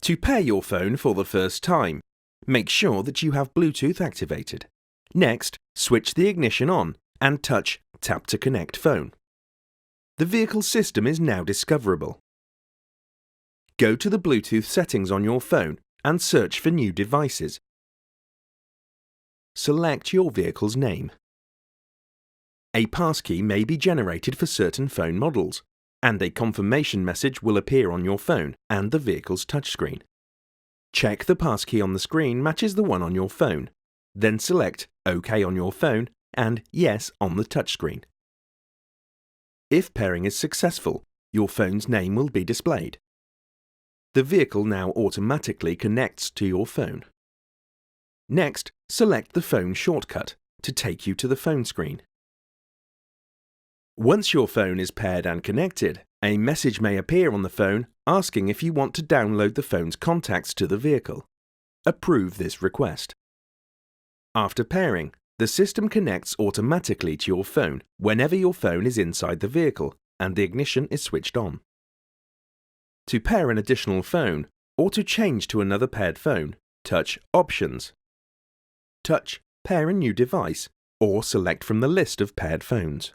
To pair your phone for the first time, make sure that you have Bluetooth activated. Next, switch the ignition on and touch Tap to Connect Phone. The vehicle system is now discoverable. Go to the Bluetooth settings on your phone and search for New Devices. Select your vehicle's name. A passkey may be generated for certain phone models, and a confirmation message will appear on your phone and the vehicle's touchscreen. Check the passkey on the screen matches the one on your phone. Then select OK on your phone and Yes on the touchscreen. If pairing is successful, your phone's name will be displayed. The vehicle now automatically connects to your phone. Next, select the phone shortcut to take you to the phone screen. Once your phone is paired and connected, a message may appear on the phone asking if you want to download the phone's contacts to the vehicle. Approve this request. After pairing, the system connects automatically to your phone whenever your phone is inside the vehicle and the ignition is switched on. To pair an additional phone or to change to another paired phone, touch Options. Touch Pair a new device or select from the list of paired phones.